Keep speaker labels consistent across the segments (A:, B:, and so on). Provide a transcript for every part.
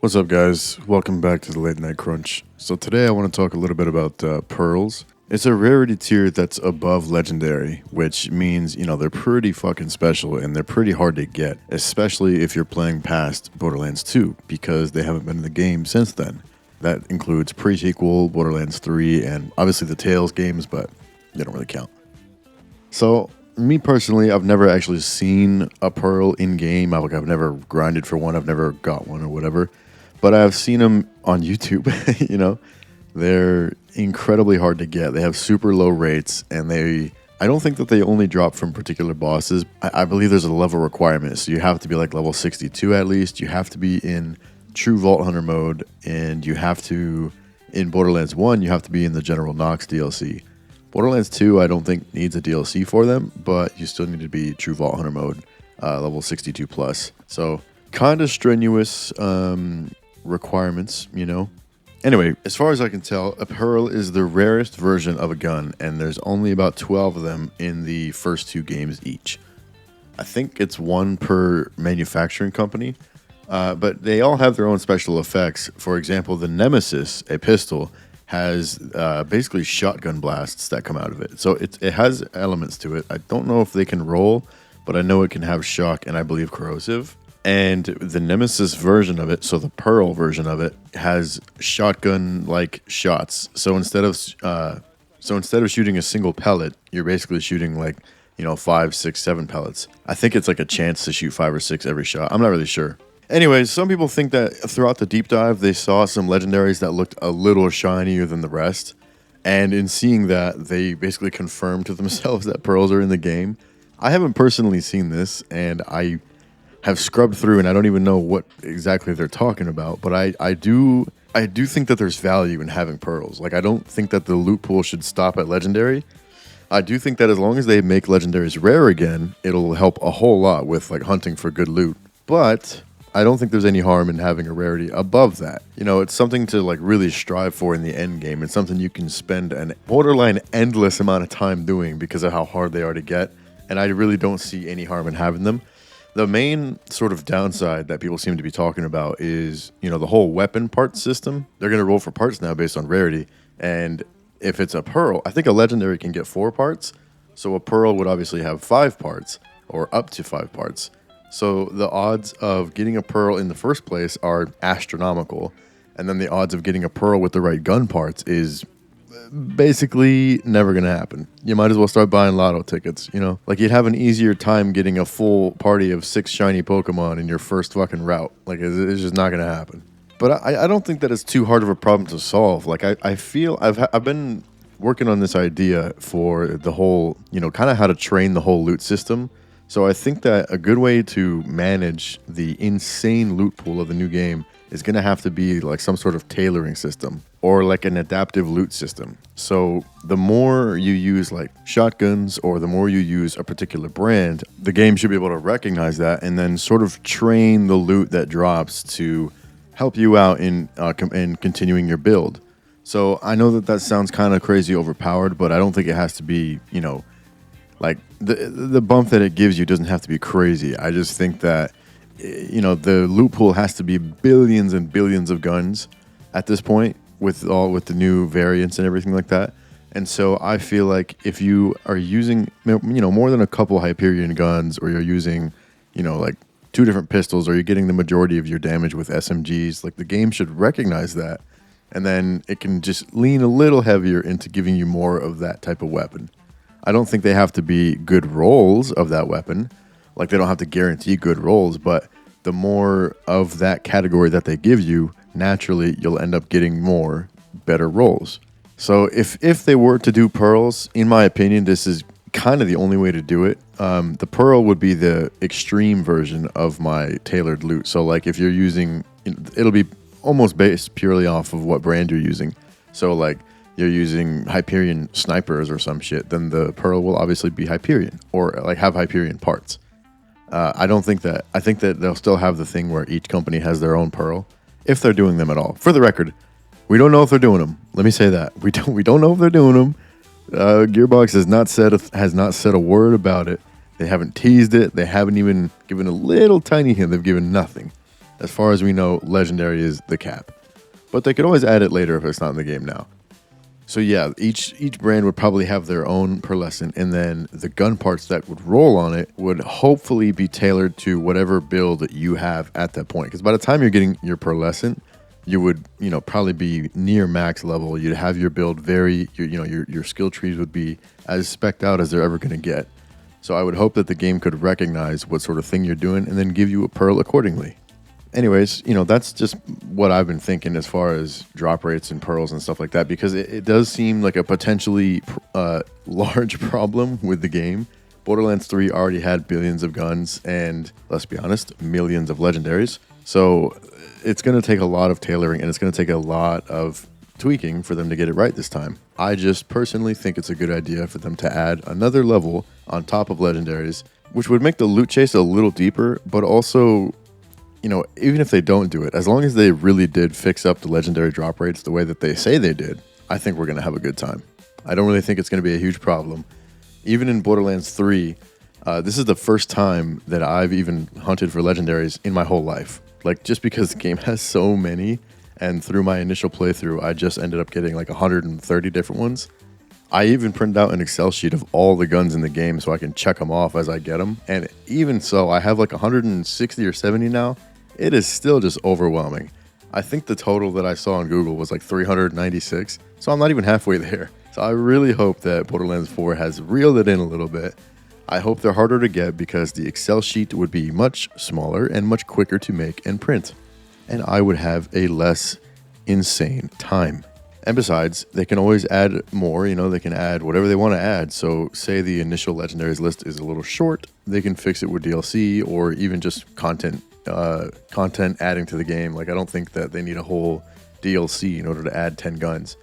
A: What's up, guys? Welcome back to the Late Night Crunch. So today I want to talk a little bit about pearls. It's a rarity tier that's above legendary, which means, they're pretty fucking special and they're pretty hard to get, especially if you're playing past Borderlands 2, because they haven't been in the game since then. That includes pre-sequel, Borderlands 3, and obviously the Tales games, but they don't really count. So, me personally, I've never actually seen a pearl in-game. I've never grinded for one, I've never got one or whatever. But I've seen them on YouTube, They're incredibly hard to get. They have super low rates, and I don't think that they only drop from particular bosses. I believe there's a level requirement, so you have to be like level 62 at least. You have to be in true Vault Hunter mode, and you have to, in Borderlands 1, you have to be in the General Knox DLC. Borderlands 2, I don't think needs a DLC for them, but you still need to be true Vault Hunter mode, level 62 plus. So, kind of strenuous requirements, Anyway, as far as I can tell, a pearl is the rarest version of a gun, and there's only about 12 of them in the first two games each. I think it's one per manufacturing company, but they all have their own special effects. For example, the Nemesis, a pistol, has basically shotgun blasts that come out of it. So it has elements to it. I don't know if they can roll, but I know it can have shock and I believe corrosive. And the Nemesis version of it, so the Pearl version of it, has shotgun-like shots. So instead of shooting a single pellet, you're basically shooting 5, 6, 7 pellets. I think it's like a chance to shoot 5 or 6 every shot. I'm not really sure. Anyways, some people think that throughout the deep dive, they saw some legendaries that looked a little shinier than the rest. And in seeing that, they basically confirmed to themselves that pearls are in the game. I haven't personally seen this, and I have scrubbed through, and I don't even know what exactly they're talking about, but I do think that there's value in having pearls. I don't think that the loot pool should stop at legendary. I do think that as long as they make legendaries rare again, it'll help a whole lot with hunting for good loot. But I don't think there's any harm in having a rarity above that. It's something to really strive for in the end game. It's something you can spend an borderline endless amount of time doing because of how hard they are to get, and I really don't see any harm in having them. The main sort of downside that people seem to be talking about is, the whole weapon part system. They're going to roll for parts now based on rarity. And if it's a pearl, I think a legendary can get 4 parts. So a pearl would obviously have 5 parts or up to 5 parts. So the odds of getting a pearl in the first place are astronomical. And then the odds of getting a pearl with the right gun parts is basically never going to happen. You might as well start buying lotto tickets, you'd have an easier time getting a full party of 6 shiny Pokemon in your first fucking route. It's just not going to happen. But I don't think that it's too hard of a problem to solve. I feel I've been working on this idea for the whole, kind of how to train the whole loot system. So I think that a good way to manage the insane loot pool of the new game is going to have to be some sort of tailoring system or an adaptive loot system. So the more you use shotguns or the more you use a particular brand, the game should be able to recognize that and then sort of train the loot that drops to help you out in continuing your build. So I know that sounds kind of crazy overpowered, but I don't think it has to be, the bump that it gives you doesn't have to be crazy. I just think that the loot pool has to be billions and billions of guns at this point with the new variants and everything like that. And so I feel like if you are using, more than a couple Hyperion guns, or you're using, 2 different pistols, or you're getting the majority of your damage with SMGs, the game should recognize that. And then it can just lean a little heavier into giving you more of that type of weapon. I don't think they have to be good rolls of that weapon. They don't have to guarantee good rolls, but the more of that category that they give you, naturally, you'll end up getting more better rolls. So if they were to do pearls, in my opinion, this is kind of the only way to do it. The pearl would be the extreme version of my tailored loot. So if you're using, it'll be almost based purely off of what brand you're using. So you're using Hyperion snipers or some shit, then the pearl will obviously be Hyperion or have Hyperion parts. I think that they'll still have the thing where each company has their own pearl, if they're doing them at all. For the record, we don't know if they're doing them. Let me say that we don't know if they're doing them. Gearbox has not said a word about it. They haven't teased it. They haven't even given a little tiny hint. They've given nothing. As far as we know, legendary is the cap. But they could always add it later if it's not in the game now. So yeah, each brand would probably have their own pearlescent, and then the gun parts that would roll on it would hopefully be tailored to whatever build that you have at that point. Because by the time you're getting your pearlescent, you would, probably be near max level. You'd have your build your skill trees would be as specced out as they're ever going to get. So I would hope that the game could recognize what sort of thing you're doing and then give you a pearl accordingly. Anyways, that's just what I've been thinking as far as drop rates and pearls and stuff like that, because it does seem like a potentially large problem with the game. Borderlands 3 already had billions of guns and, let's be honest, millions of legendaries. So it's going to take a lot of tailoring and it's going to take a lot of tweaking for them to get it right this time. I just personally think it's a good idea for them to add another level on top of legendaries, which would make the loot chase a little deeper, but also, even if they don't do it, as long as they really did fix up the legendary drop rates the way that they say they did, I think we're going to have a good time. I don't really think it's going to be a huge problem. Even in Borderlands 3, this is the first time that I've even hunted for legendaries in my whole life. Like, just because the game has so many, and through my initial playthrough, I just ended up getting like 130 different ones. I even printed out an Excel sheet of all the guns in the game so I can check them off as I get them. And even so, I have like 160 or 70 now. It is still just overwhelming. I think the total that I saw on Google was like 396, so I'm not even halfway there. So I really hope that Borderlands 4 has reeled it in a little bit. I hope they're harder to get because the Excel sheet would be much smaller and much quicker to make and print. And I would have a less insane time. And besides, they can always add more, they can add whatever they want to add. So say the initial legendaries list is a little short, they can fix it with DLC or even just content adding to the game. Like, I don't think that they need a whole DLC in order to add 10 guns.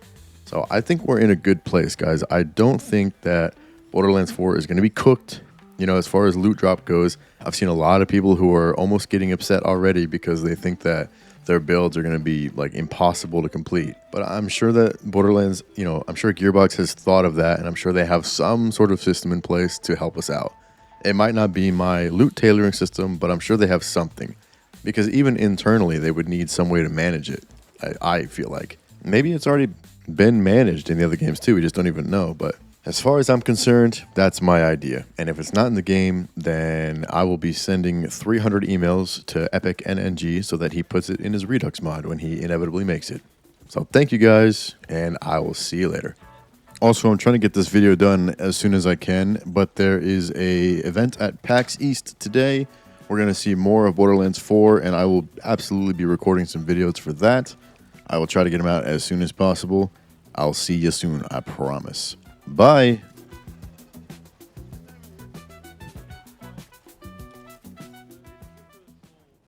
A: So I think we're in a good place, guys. I don't think that Borderlands 4 is going to be cooked. As far as loot drop goes, I've seen a lot of people who are almost getting upset already because they think that their builds are going to be like impossible to complete. But I'm sure that Borderlands, I'm sure Gearbox has thought of that, and I'm sure they have some sort of system in place to help us out. It might not be my loot tailoring system, but I'm sure they have something, because even internally they would need some way to manage it. I feel like maybe it's already been managed in the other games too. We just don't even know. But as far as I'm concerned, that's my idea. And if it's not in the game, then I will be sending 300 emails to Epic NNG so that he puts it in his Redux mod when he inevitably makes it. So thank you guys, and I will see you later. Also, I'm trying to get this video done as soon as I can, but there is a event at PAX East today. We're going to see more of Borderlands 4, and I will absolutely be recording some videos for that. I will try to get them out as soon as possible. I'll see you soon, I promise. Bye.